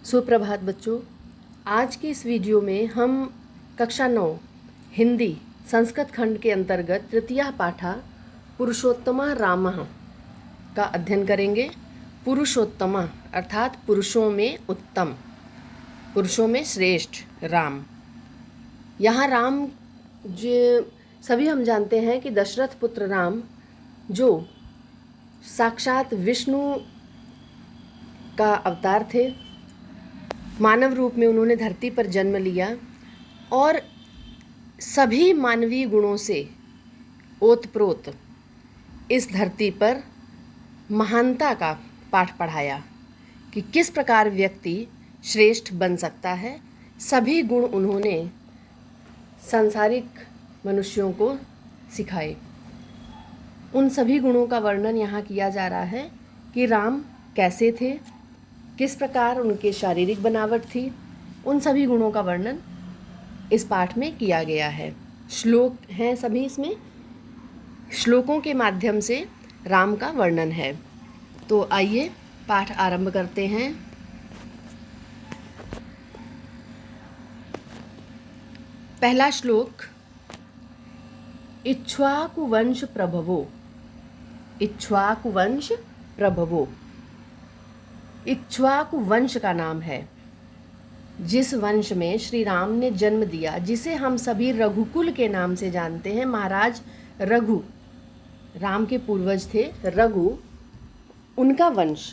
सुप्रभात बच्चों। आज की इस वीडियो में हम कक्षा 9 हिंदी संस्कृत खंड के अंतर्गत तृतीया पाठा पुरुषोत्तमा रामः का अध्ययन करेंगे। पुरुषोत्तमा अर्थात पुरुषों में उत्तम, पुरुषों में श्रेष्ठ राम। यहाँ राम जो सभी हम जानते हैं कि दशरथ पुत्र राम जो साक्षात विष्णु का अवतार थे, मानव रूप में उन्होंने धरती पर जन्म लिया और सभी मानवीय गुणों से ओतप्रोत इस धरती पर महानता का पाठ पढ़ाया कि किस प्रकार व्यक्ति श्रेष्ठ बन सकता है। सभी गुण उन्होंने सांसारिक मनुष्यों को सिखाए। उन सभी गुणों का वर्णन यहाँ किया जा रहा है कि राम कैसे थे, किस प्रकार उनके शारीरिक बनावट थी। उन सभी गुणों का वर्णन इस पाठ में किया गया है। श्लोक हैं सभी, इसमें श्लोकों के माध्यम से राम का वर्णन है। तो आइए पाठ आरंभ करते हैं। पहला श्लोक, इक्ष्वाकुवंश प्रभवो। इक्ष्वाकुवंश प्रभवो, इक्ष्वाकु वंश का नाम है जिस वंश में श्री राम ने जन्म दिया, जिसे हम सभी रघुकुल के नाम से जानते हैं। महाराज रघु, राम के पूर्वज थे रघु, उनका वंश,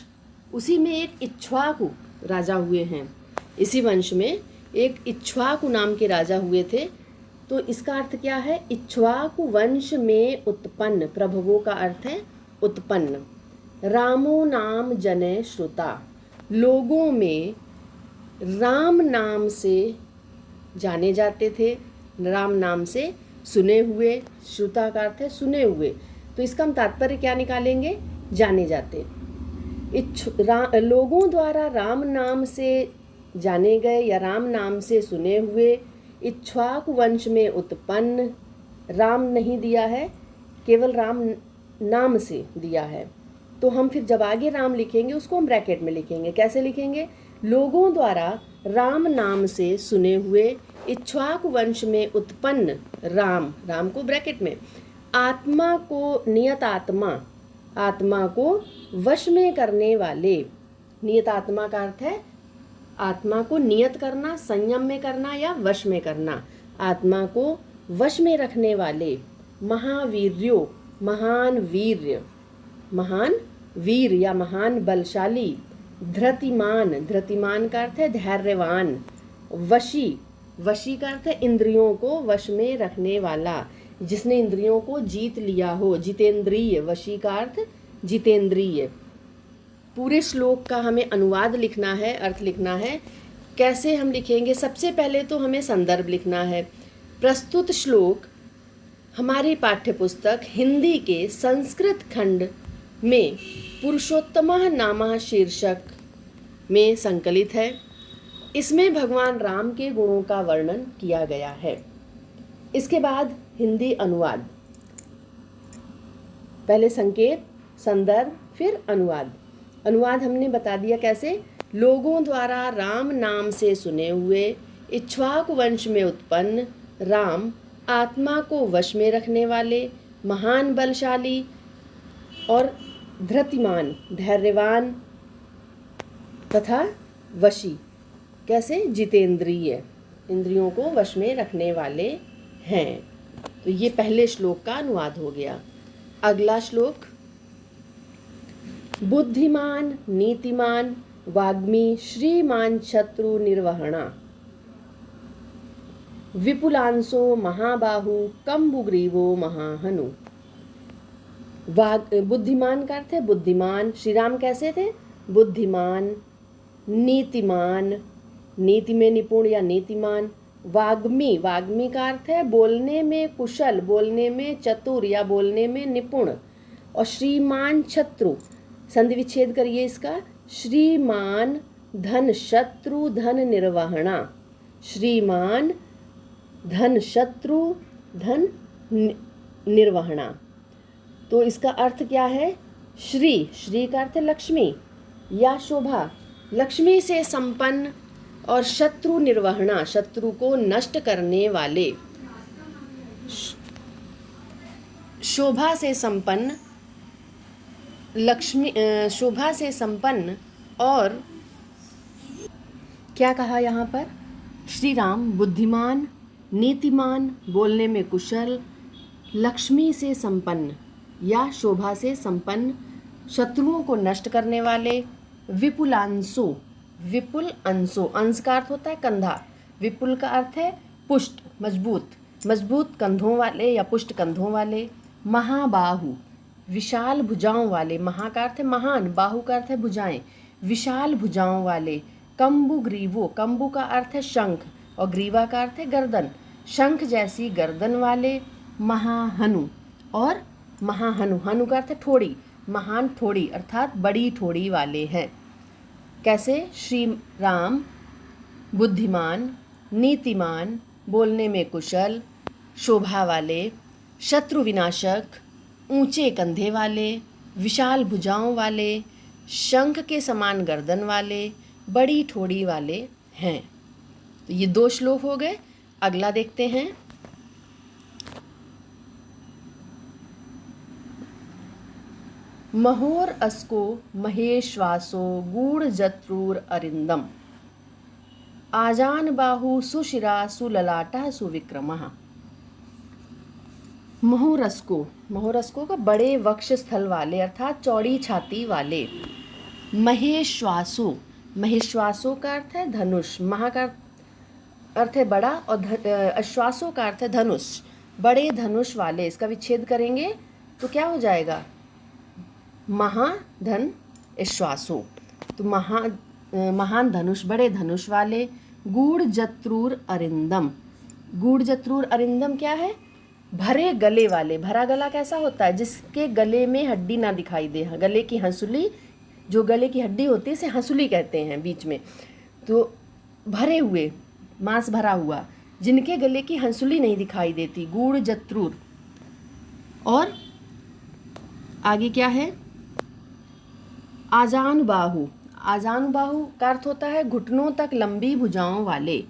उसी में एक इक्ष्वाकु राजा हुए हैं। इसी वंश में एक इक्ष्वाकु नाम के राजा हुए थे। तो इसका अर्थ क्या है? इक्ष्वाकु वंश में उत्पन्न, प्रभवों का अर्थ है उत्पन्न। रामो नाम जने श्रुता, लोगों में राम नाम से जाने जाते थे, राम नाम से सुने हुए। श्रुता का अर्थ है सुने हुए। तो इसका हम तात्पर्य क्या निकालेंगे? जाने जाते। लोगों द्वारा राम नाम से जाने गए या राम नाम से सुने हुए, इक्ष्वाकु वंश में उत्पन्न। राम नहीं दिया है, केवल राम नाम से दिया है। तो हम फिर जब आगे राम लिखेंगे उसको हम ब्रैकेट में लिखेंगे। कैसे लिखेंगे? लोगों द्वारा राम नाम से सुने हुए, इक्ष्वाकु वंश में उत्पन्न राम, राम को ब्रैकेट में, आत्मा को नियत आत्मा, आत्मा को वश में करने वाले। नियत आत्मा का अर्थ है आत्मा को नियत करना, संयम में करना या वश में करना। आत्मा को वश में रखने वाले महावीर्यो, महान वीर्य, महान वीर या महान बलशाली। धृतिमान, धृतिमान का अर्थ है धैर्यवान। वशी, वशी का अर्थ है इंद्रियों को वश में रखने वाला, जिसने इंद्रियों को जीत लिया हो। जितेंद्रिय, वशी का अर्थ जितेंद्रिय। पूरे श्लोक का हमें अनुवाद लिखना है, अर्थ लिखना है। कैसे हम लिखेंगे? सबसे पहले तो हमें संदर्भ लिखना है। प्रस्तुत श्लोक हमारी पाठ्यपुस्तक हिंदी के संस्कृत खंड में पुरुषोत्तमः नामः शीर्षक में संकलित है। इसमें भगवान राम के गुणों का वर्णन किया गया है। इसके बाद हिंदी अनुवाद, पहले संकेत, संदर्भ, फिर अनुवाद। अनुवाद हमने बता दिया कैसे। लोगों द्वारा राम नाम से सुने हुए, इक्ष्वाकु वंश में उत्पन्न राम, आत्मा को वश में रखने वाले, महान बलशाली और धृतिमान, धैर्यवान तथा वशी। कैसे? जितेंद्रिय, इंद्रियों को वश में रखने वाले हैं। तो ये पहले श्लोक का अनुवाद हो गया। अगला श्लोक, बुद्धिमान नीतिमान वाग्मी श्रीमान शत्रु निर्वहणा, विपुलांशो महाबाहु कंबुग्रीवो महाहनु। बुद्धिमान का अर्थ है बुद्धिमान। श्री राम कैसे थे? बुद्धिमान, नीतिमान, नीति में निपुण या नीतिमान। वाग्मी, वाग्मी का अर्थ है बोलने में कुशल, बोलने में चतुर या बोलने में निपुण। और श्रीमान शत्रु, संधि विच्छेद करिए इसका, श्रीमान धन शत्रु धन निर्वहणा। श्रीमान धन शत्रु धन निर्वहणा। तो इसका अर्थ क्या है? श्री, श्री का अर्थ है लक्ष्मी या शोभा, लक्ष्मी से संपन्न और शत्रु निर्वहणा, शत्रु को नष्ट करने वाले। शोभा से संपन्न, लक्ष्मी शोभा से संपन्न और क्या कहा यहाँ पर, श्री राम बुद्धिमान, नीतिमान, बोलने में कुशल, लक्ष्मी से संपन्न या शोभा से संपन्न, शत्रुओं को नष्ट करने वाले, विपुलांशु, विपुल अंशो, अंश का अर्थ होता है कंधा, विपुल का अर्थ है पुष्ट, मजबूत, मजबूत कंधों वाले या पुष्ट कंधों वाले, महाबाहु, विशाल भुजाओं वाले, महा का अर्थ है महान, बाहु का अर्थ है भुजाएं, विशाल भुजाओं वाले, कंबु ग्रीवो, कंबु का अर्थ है शंख और ग्रीवा का अर्थ है गर्दन, शंख जैसी गर्दन वाले, महाहनु, और महाहनु, हनु का अर्थ है ठोड़ी, महान ठोड़ी अर्थात बड़ी ठोड़ी वाले हैं। कैसे, श्री राम बुद्धिमान, नीतिमान, बोलने में कुशल, शोभा वाले, शत्रु विनाशक, ऊंचे कंधे वाले, विशाल भुजाओं वाले, शंख के समान गर्दन वाले, बड़ी ठोड़ी वाले हैं। तो ये 2 श्लोक हो गए। अगला देखते हैं। महोर अस्को महेश्वासो गूढ़ जत्रूर अरिंदम, आजान बाहु सुशिरा सुललाटा सुविक्रमः। महोरस्को, महोरस्को का बड़े वक्ष स्थल वाले अर्थात चौड़ी छाती वाले। महेश्वासो, महेश्वासो का अर्थ है धनुष, महा का अर्थ है बड़ा और अश्वासो का अर्थ है धनुष, बड़े धनुष वाले। इसका विच्छेद करेंगे तो क्या हो जाएगा, महाधन श्वासो, तो महान धनुष, बड़े धनुष वाले। गूढ़ जत्रूर अरिंदम, गूढ़ जत्रूर अरिंदम क्या है, भरे गले वाले। भरा गला कैसा होता है, जिसके गले में हड्डी ना दिखाई दे, गले की हंसुली, जो गले की हड्डी होती है इसे हंसुली कहते हैं बीच में, तो भरे हुए, मांस भरा हुआ, जिनके गले की हंसुली नहीं दिखाई देती, गूढ़ जत्रूर। और आगे क्या है, आजान बाहु, आजान बाहु का अर्थ होता है घुटनों तक लंबी भुजाओं वाले।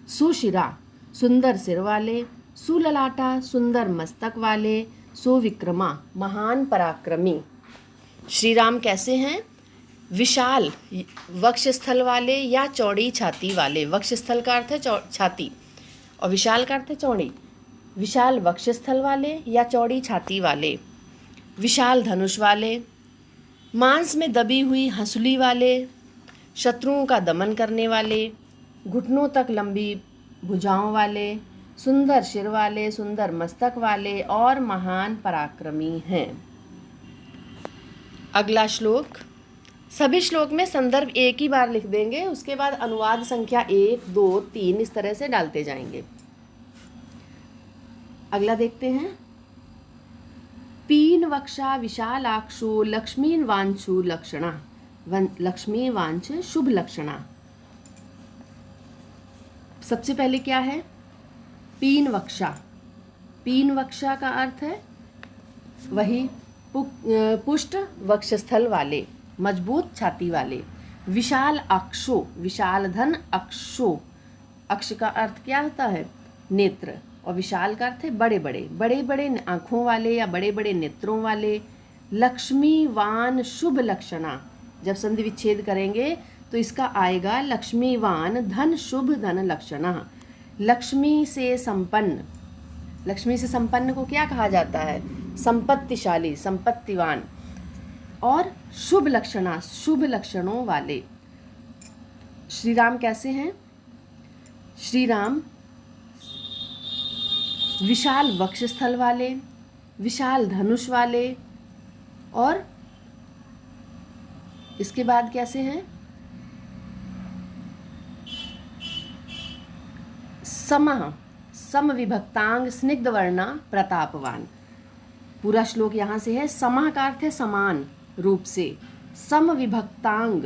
सुशिरा, सुंदर सिर वाले। सुललाटा, सुंदर मस्तक वाले। सुविक्रमा, महान पराक्रमी। श्री राम कैसे हैं, विशाल वक्षस्थल वाले या चौड़ी छाती वाले। वक्षस्थल का अर्थ है छाती और विशाल का अर्थ है चौड़ी। विशाल वक्षस्थल वाले या चौड़ी छाती वाले। विशाल धनुष वाले, मांस में दबी हुई हंसुली वाले, शत्रुओं का दमन करने वाले, घुटनों तक लंबी भुजाओं वाले, सुंदर सिर वाले, सुंदर मस्तक वाले और महान पराक्रमी हैं। अगला श्लोक, सभी श्लोक में संदर्भ एक ही बार लिख देंगे, उसके बाद अनुवाद संख्या 1, 2, 3 इस तरह से डालते जाएंगे। अगला देखते हैं। पीन वक्षा विशालाक्षु लक्ष्मीन वांछु लक्षणा, लक्ष्मी वांछ शुभ लक्षणा। सबसे पहले क्या है, पीन वक्षा। पीन वक्षा का अर्थ है वही पुष्ट वक्षस्थल वाले, मजबूत छाती वाले। विशाल अक्षो, विशाल धन अक्षो, अक्ष का अर्थ क्या होता है, नेत्र, और विशाल का अर्थ है बड़े बड़े, बड़े बड़े आँखों वाले या बड़े बड़े नेत्रों वाले। लक्ष्मीवान शुभ लक्षणा, जब संधि विच्छेद करेंगे तो इसका आएगा लक्ष्मीवान धन शुभ धन लक्षणा। लक्ष्मी से संपन्न, लक्ष्मी से संपन्न को क्या कहा जाता है, संपत्तिशाली, संपत्तिवान। और शुभ लक्षणा, शुभ लक्षणों वाले। श्री राम कैसे हैं, श्री राम विशाल वक्षस्थल वाले, विशाल धनुष वाले, और इसके बाद कैसे हैं, समः, सम विभक्तांग स्निग्ध वर्णा प्रतापवान। पूरा श्लोक यहाँ से है। समः का अर्थ है समान रूप से, सम विभक्तांग,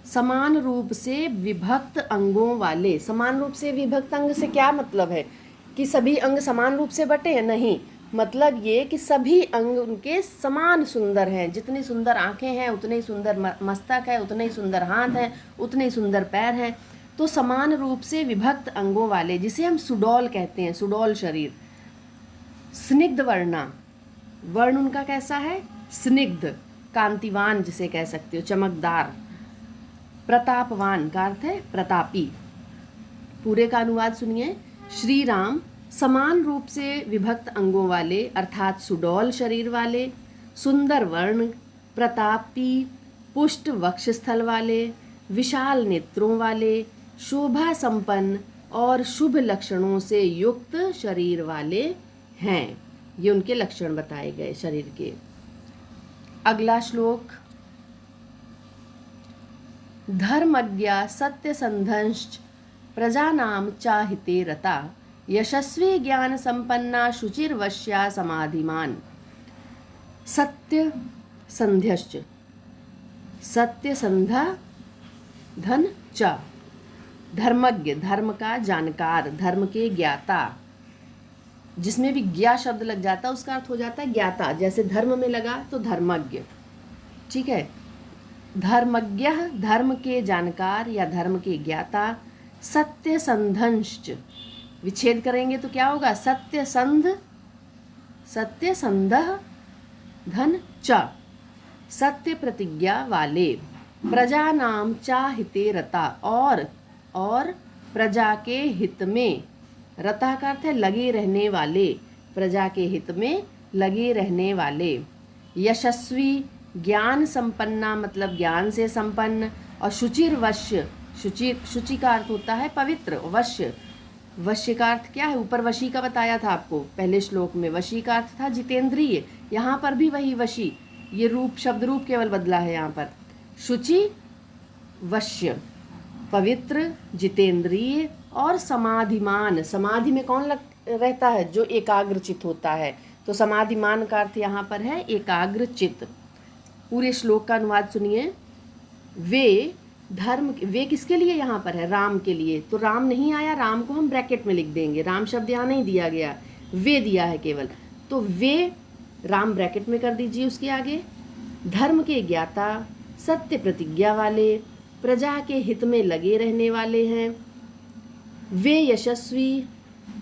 समान रूप से विभक्त अंगों वाले। समान रूप से विभक्त अंग से क्या मतलब है कि सभी अंग समान रूप से बटे हैं, नहीं, मतलब ये कि सभी अंग उनके समान सुंदर हैं, जितनी सुंदर आंखें हैं उतने ही सुंदर मस्तक है, उतने ही सुंदर हाथ हैं, उतने ही सुंदर पैर हैं। तो समान रूप से विभक्त अंगों वाले, जिसे हम सुडौल कहते हैं, सुडौल शरीर। स्निग्ध वर्णा, वर्ण उनका कैसा है? स्निग्ध, कांतिवान जिसे कह सकते हो, चमकदार। प्रतापवान का अर्थ है प्रतापी। पूरे का अनुवाद सुनिए। श्री राम समान रूप से विभक्त अंगों वाले अर्थात सुडौल शरीर वाले, सुंदर वर्ण, प्रतापी, पुष्ट वक्षस्थल वाले, विशाल नेत्रों वाले, शोभा संपन्न और शुभ लक्षणों से युक्त शरीर वाले हैं। ये उनके लक्षण बताए गए शरीर के। अगला श्लोक। धर्मज्ञा सत्यसंधंश्च प्रजानां चाहिते रता, यशस्वी ज्ञान संपन्ना शुचिर्वश्या समाधिमान। सत्य संध्यश्च, सत्य संधा धन च, धर्मज्ञ, धर्म का जानकार, धर्म के ज्ञाता। जिसमें भी ज्ञा शब्द लग जाता है उसका अर्थ हो जाता है ज्ञाता। जैसे धर्म में लगा तो धर्मज्ञ, ठीक है। धर्मज्ञ, धर्म के जानकार या धर्म के ज्ञाता। सत्य संधंश्च, विच्छेद करेंगे तो क्या होगा? सत्य संध, सत्य संधः धन च, सत्य प्रतिज्ञा वाले। प्रजा नाम चाहिते रता, और प्रजा के हित में, रता का अर्थ है लगे रहने वाले, प्रजा के हित में लगे रहने वाले। यशस्वी, ज्ञान संपन्ना मतलब ज्ञान से संपन्न। और शुचिर्वश्य, शुचि का अर्थ होता है पवित्र। वश्य, वश्य का अर्थ क्या है? ऊपर वशी का बताया था आपको पहले श्लोक में। वशी का अर्थ था जितेंद्रिय, यहाँ पर भी वही वशी, ये रूप शब्द रूप केवल बदला है यहाँ पर। शुचि, वश्य, पवित्र, जितेंद्रिय और समाधिमान। समाधि में कौन रहता है? जो एकाग्रचित होता है। तो समाधिमान का अर्थ यहाँ पर है एकाग्रचित। पूरे श्लोक का अनुवाद सुनिए। वे धर्म, वे किसके लिए यहाँ पर है? राम के लिए। तो राम नहीं आया, राम को हम ब्रैकेट में लिख देंगे, राम शब्द यहाँ नहीं दिया गया, वे दिया है केवल। तो वे, राम ब्रैकेट में कर दीजिए उसके आगे। धर्म के ज्ञाता, सत्य प्रतिज्ञा वाले, प्रजा के हित में लगे रहने वाले हैं। वे यशस्वी,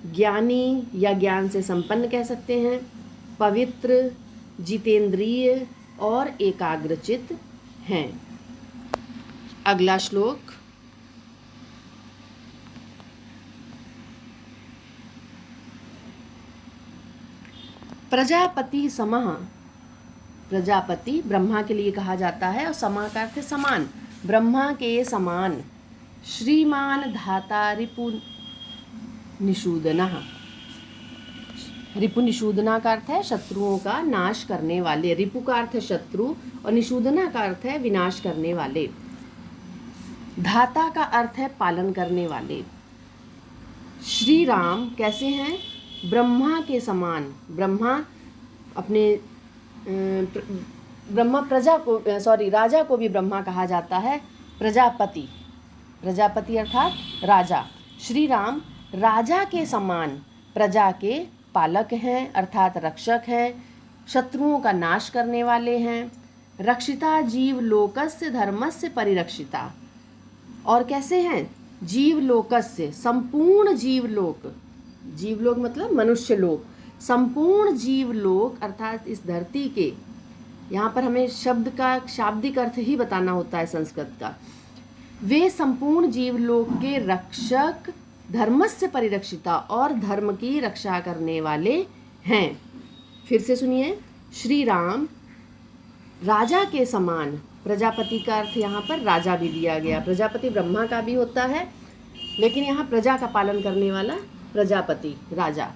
ज्ञानी या ज्ञान से संपन्न कह सकते हैं, पवित्र, जितेंद्रिय और एकाग्रचित हैं। अगला श्लोक। प्रजापति समः, प्रजापति ब्रह्मा के लिए कहा जाता है और समः का अर्थ है समान, ब्रह्मा के समान। श्रीमान धाता रिपु निषूदनः, रिपु निषूदना का अर्थ है शत्रुओं का नाश करने वाले। रिपु का अर्थ है शत्रु और निषूदना का अर्थ है विनाश करने वाले। धाता का अर्थ है पालन करने वाले। श्री राम कैसे हैं? ब्रह्मा के समान। ब्रह्मा अपने ब्रह्मा प्रजा को, राजा को भी ब्रह्मा कहा जाता है। प्रजापति, प्रजापति अर्थात राजा। श्री राम राजा के समान प्रजा के पालक हैं अर्थात रक्षक हैं, शत्रुओं का नाश करने वाले हैं। रक्षिता जीव लोकस्य धर्मस्य परिरक्षिता, और कैसे हैं? जीव लोकस्य, संपूर्ण जीवलोक, जीवलोक मतलब मनुष्य लोक, संपूर्ण जीवलोक अर्थात इस धरती के, यहाँ पर हमें शब्द का शाब्दिक अर्थ ही बताना होता है संस्कृत का। वे संपूर्ण जीवलोक के रक्षक, धर्मस्य परिरक्षिता और धर्म की रक्षा करने वाले हैं। फिर से सुनिए। श्री राम राजा के समान, प्रजापति का अर्थ यहाँ पर राजा भी दिया गया। प्रजापति ब्रह्मा का भी होता है, लेकिन यहाँ प्रजा का पालन करने वाला प्रजापति, राजा।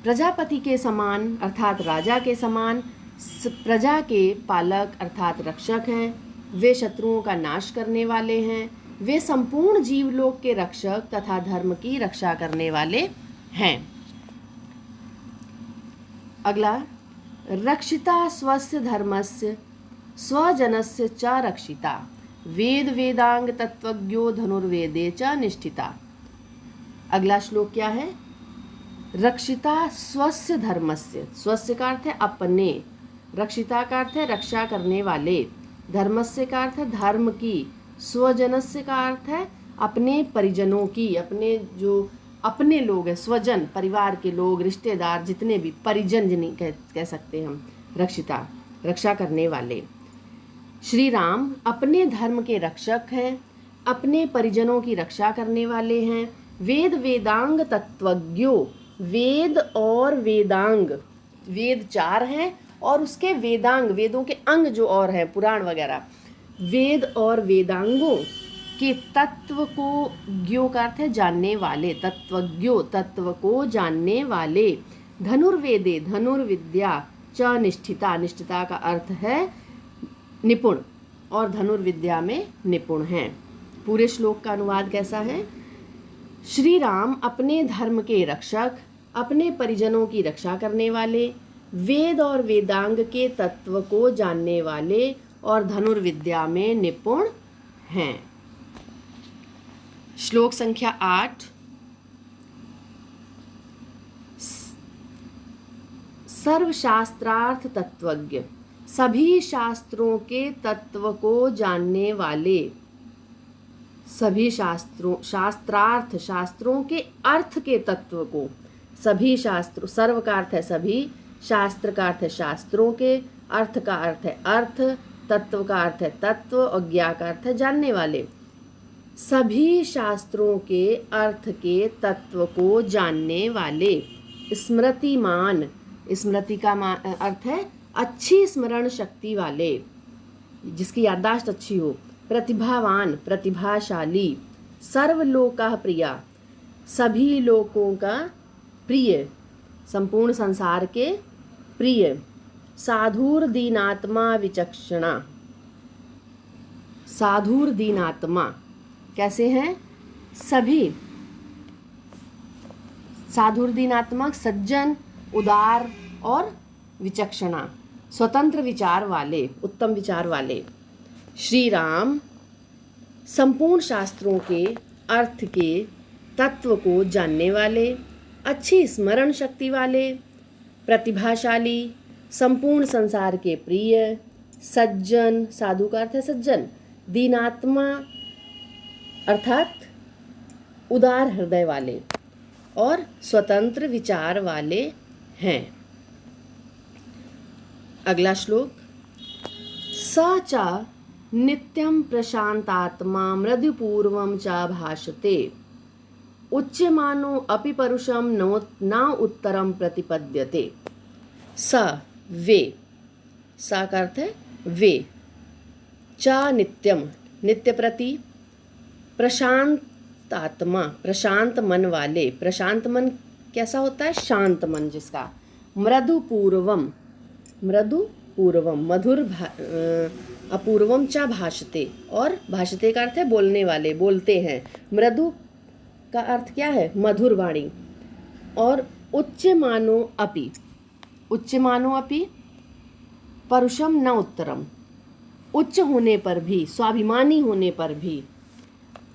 प्रजापति के समान अर्थात राजा के समान प्रजा के पालक अर्थात रक्षक हैं। वे शत्रुओं का नाश करने वाले हैं। वे संपूर्ण जीवलोक के रक्षक तथा धर्म की रक्षा करने वाले हैं। अगला, रक्षिता स्वस्य धर्मस्य स्वजनस्य च रक्षिता, वेद वेदांग तत्वज्ञो धनुर्वेदे च निष्ठिता। अगला श्लोक क्या है? रक्षिता स्वस्य धर्मस्य, स्वस्य का अर्थ है अपने, रक्षिता का अर्थ है रक्षा करने वाले, धर्मस्य का अर्थ है धर्म की, स्वजनस्य का अर्थ है अपने परिजनों की, अपने जो अपने लोग हैं, स्वजन परिवार के लोग, रिश्तेदार, जितने भी परिजन जिन्हें कह सकते हैं हम, रक्षिता रक्षा करने वाले। श्री राम अपने धर्म के रक्षक हैं, अपने परिजनों की रक्षा करने वाले हैं। वेद वेदांग तत्वज्ञो, वेद और वेदांग, वेद 4 हैं और उसके वेदांग, वेदों के अंग जो और हैं पुराण वगैरह, वेद और वेदांगों के तत्व को, ज्ञो का अर्थ है जानने वाले, तत्वज्ञो तत्व को जानने वाले। धनुर्वेदे धनुर्विद्या च निष्ठिता, निष्ठिता का अर्थ है निपुण, और धनुर्विद्या में निपुण हैं। पूरे श्लोक का अनुवाद कैसा है? श्री राम अपने धर्म के रक्षक, अपने परिजनों की रक्षा करने वाले, वेद और वेदांग के तत्व को जानने वाले और धनुर्विद्या में निपुण हैं। श्लोक संख्या 8। सर्वशास्त्रार्थ तत्वज्ञ, सभी शास्त्रों के तत्व को जानने वाले, सभी शास्त्रार्थ, शास्त्रों के अर्थ के तत्व को, सभी शास्त्रों, सर्व का अर्थ है सभी, शास्त्र का अर्थ है शास्त्रों के, अर्थ का अर्थ है अर्थ, तत्व का अर्थ है तत्व और ज्ञा का अर्थ है जानने वाले। सभी शास्त्रों के अर्थ के तत्व को जानने वाले। स्मृतिमान, स्मृति का अर्थ है अच्छी स्मरण शक्ति वाले, जिसकी याददाश्त अच्छी हो। प्रतिभावान, प्रतिभाशाली। सर्वलोका प्रिया, सभी लोगों का प्रिय, संपूर्ण संसार के प्रिय। साधुर दीनात्मा विचक्षणा, साधुर दीनात्मा कैसे हैं? सभी साधुर दीनात्मक, सज्जन, उदार और विचक्षणा, स्वतंत्र विचार वाले, उत्तम विचार वाले। श्री राम संपूर्ण शास्त्रों के अर्थ के तत्व को जानने वाले, अच्छी स्मरण शक्ति वाले, प्रतिभाशाली, संपूर्ण संसार के प्रिय, सज्जन, साधु का अर्थ है सज्जन, दीनात्मा अर्थात उदार हृदय वाले और स्वतंत्र विचार वाले हैं। अगला श्लोक। स च नित्यं प्रशांतात्मा मृदुपूर्वं च भाषते, उच्यमानो अपि परुषं न उत्तरं प्रतिपद्यते। स वे, सा का अर्थ है वे, च नित्यम नित्य प्रति, प्रशांत आत्मा प्रशांत मन वाले, प्रशांत मन कैसा होता है? शांत मन जिसका। मृदुपूर्वम, मृदुपूर्वम मधुर, अपूर्वम च भाषते, और भाषते का अर्थ है बोलने वाले, बोलते हैं। मृदु का अर्थ क्या है? मधुर वाणी। और उच्यमानो अपि, उच्यमानो अपि परुषम न उत्तरम, उच्च होने पर भी, स्वाभिमानी होने पर भी।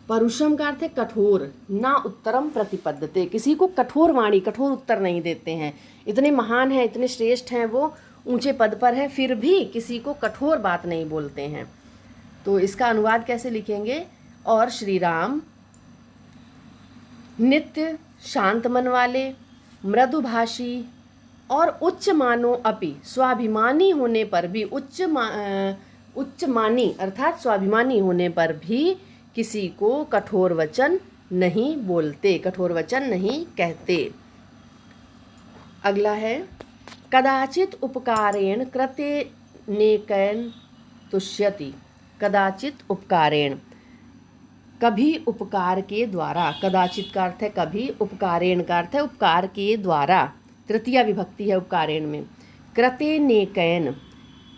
परुषम का अर्थ है कठोर, ना उत्तरम प्रतिपद्यते, किसी को कठोर वाणी, कठोर उत्तर नहीं देते हैं। इतने महान हैं, इतने श्रेष्ठ हैं, वो ऊंचे पद पर है, फिर भी किसी को कठोर बात नहीं बोलते हैं। तो इसका अनुवाद कैसे लिखेंगे? और श्री राम नित्य शांत मन वाले, मृदुभाषी और उच्च मानो अपि, स्वाभिमानी होने पर भी, उच्च मानी अर्थात स्वाभिमानी होने पर भी किसी को कठोर वचन नहीं बोलते, कठोर वचन नहीं कहते। अगला है कदाचित उपकारेण कृते नेकैन तुष्यति, कदाचित उपकारेण, कभी उपकार के द्वारा, कदाचित का अर्थ है कभी, उपकारेण का अर्थ है उपकार के द्वारा, तृतीया विभक्ति है उपकारेण में। कृते नेकैन,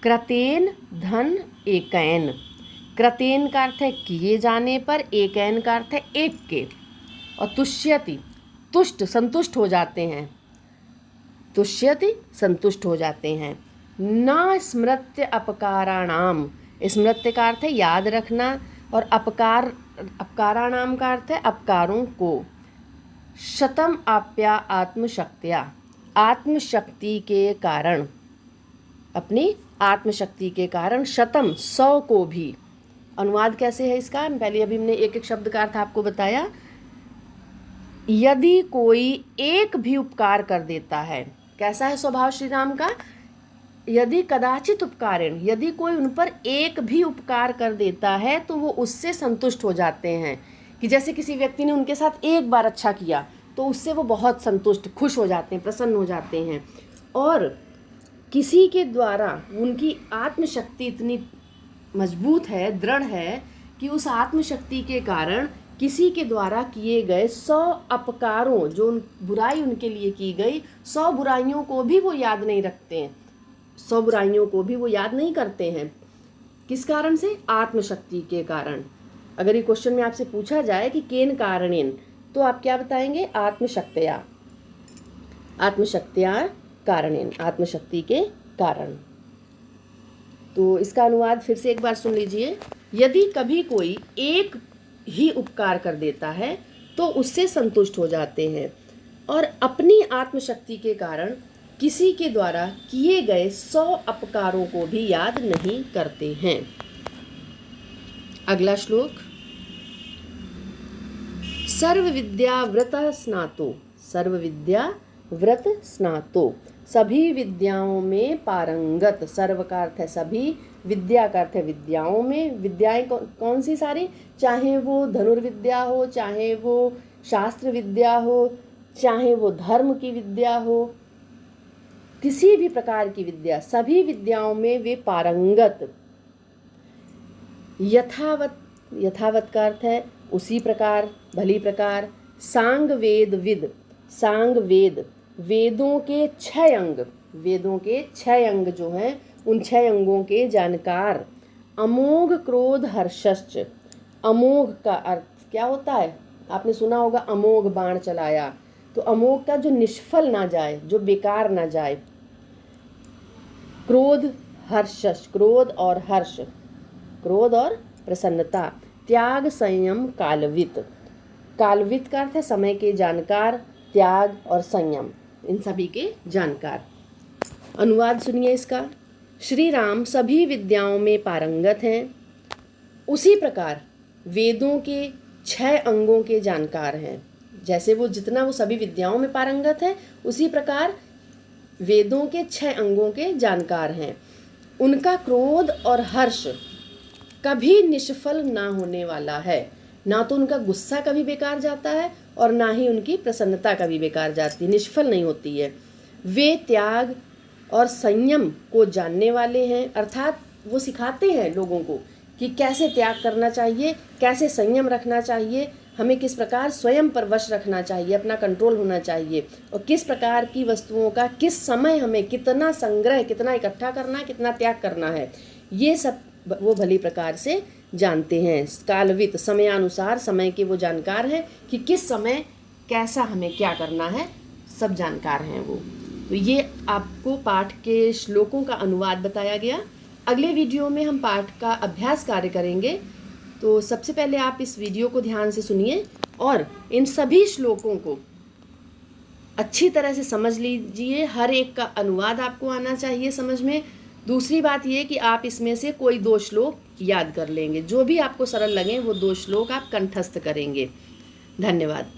कृतेन धन एकैन, कृतेन का अर्थ है किए जाने पर, एकैन का अर्थ है एक के, और तुष्यति तुष्ट, संतुष्ट हो जाते हैं, तुष्यति संतुष्ट हो जाते हैं। न स्मृत्य अपकाराणाम, स्मृत्य का अर्थ है याद रखना, और अपकाराणाम का अर्थ है अपकारों को। शतम आप्या आत्मशक्त्या, आत्मशक्ति के कारण, अपनी आत्मशक्ति के कारण, शतम 100 को भी। अनुवाद कैसे है इसका, पहले अभी हमने एक एक शब्द का अर्थ आपको बताया। यदि कोई एक भी उपकार कर देता है, कैसा है स्वभाव श्री राम का, यदि कदाचित उपकारेण, यदि कोई उन पर एक भी उपकार कर देता है तो वो उससे संतुष्ट हो जाते हैं। कि जैसे किसी व्यक्ति ने उनके साथ एक बार अच्छा किया तो उससे वो बहुत संतुष्ट, खुश हो जाते हैं, प्रसन्न हो जाते हैं। और किसी के द्वारा उनकी आत्मशक्ति इतनी मजबूत है, दृढ़ है, कि उस आत्मशक्ति के कारण किसी के द्वारा किए गए 100 अपकारों, जो बुराई उनके लिए की गई, 100 बुराइयों को भी वो याद नहीं रखते हैं, 100 बुराइयों को भी वो याद नहीं करते हैं। किस कारण से? आत्मशक्ति के कारण। अगर ये क्वेश्चन में आपसे पूछा जाए कि केन कारणेन, तो आप क्या बताएंगे? आत्मशक्त्या, आत्मशक्त्या कारणेन, आत्मशक्ति के कारण। तो इसका अनुवाद फिर से एक बार सुन लीजिए। यदि कभी कोई एक ही उपकार कर देता है तो उससे संतुष्ट हो जाते हैं, और अपनी आत्मशक्ति के कारण किसी के द्वारा किए गए 100 अपकारों को भी याद नहीं करते हैं। अगला श्लोक, सर्व विद्या व्रत स्नातो, सर्व विद्या व्रत स्नातो, सभी विद्याओं में पारंगत। सर्व का अर्थ है सभी, विद्या का अर्थ है विद्याओं में। विद्याएं कौन सी सारी, चाहे वो धनुर्विद्या हो, चाहे वो शास्त्र विद्या हो, चाहे वो धर्म की विद्या हो, किसी भी प्रकार की विद्या, सभी विद्याओं में वे पारंगत। यथावत, यथावत का अर्थ है उसी प्रकार, भली प्रकार। सांग वेद विद, सांग वेद, वेदों के 6 अंग, वेदों के 6 अंग जो हैं उन 6 अंगों के जानकार। अमोघ क्रोध हर्षश्च, अमोघ का अर्थ क्या होता है? आपने सुना होगा अमोघ बाण चलाया, तो अमोघ का जो निष्फल ना जाए, जो बेकार ना जाए। क्रोध हर्षश्च, क्रोध और हर्ष, क्रोध और प्रसन्नता। त्याग संयम कालवित, कालवित का अर्थ है समय के जानकार, त्याग और संयम इन सभी के जानकार। अनुवाद सुनिए इसका। श्री राम सभी विद्याओं में पारंगत हैं, उसी प्रकार वेदों के 6 अंगों के जानकार हैं। जैसे वो जितना वो सभी विद्याओं में पारंगत है, उसी प्रकार वेदों के 6 अंगों के जानकार हैं। उनका क्रोध और हर्ष कभी निष्फल ना होने वाला है, ना तो उनका गुस्सा कभी बेकार जाता है और ना ही उनकी प्रसन्नता कभी बेकार जाती, निष्फल नहीं होती है। वे त्याग और संयम को जानने वाले हैं, अर्थात वो सिखाते हैं लोगों को कि कैसे त्याग करना चाहिए, कैसे संयम रखना चाहिए, हमें किस प्रकार स्वयं पर वश रखना चाहिए, अपना कंट्रोल होना चाहिए, और किस प्रकार की वस्तुओं का किस समय हमें कितना संग्रह, कितना इकट्ठा करना है, कितना त्याग करना है, ये सब वो भली प्रकार से जानते हैं। कालवित, समयानुसार, समय के वो जानकार हैं कि किस समय कैसा हमें क्या करना है, सब जानकार हैं वो। तो ये आपको पाठ के श्लोकों का अनुवाद बताया गया। अगले वीडियो में हम पाठ का अभ्यास कार्य करेंगे। तो सबसे पहले आप इस वीडियो को ध्यान से सुनिए और इन सभी श्लोकों को अच्छी तरह से समझ लीजिए। हर एक का अनुवाद आपको आना चाहिए समझ में। दूसरी बात ये कि आप इसमें से कोई 2 श्लोक याद कर लेंगे, जो भी आपको सरल लगे वो 2 श्लोक आप कंठस्थ करेंगे। धन्यवाद।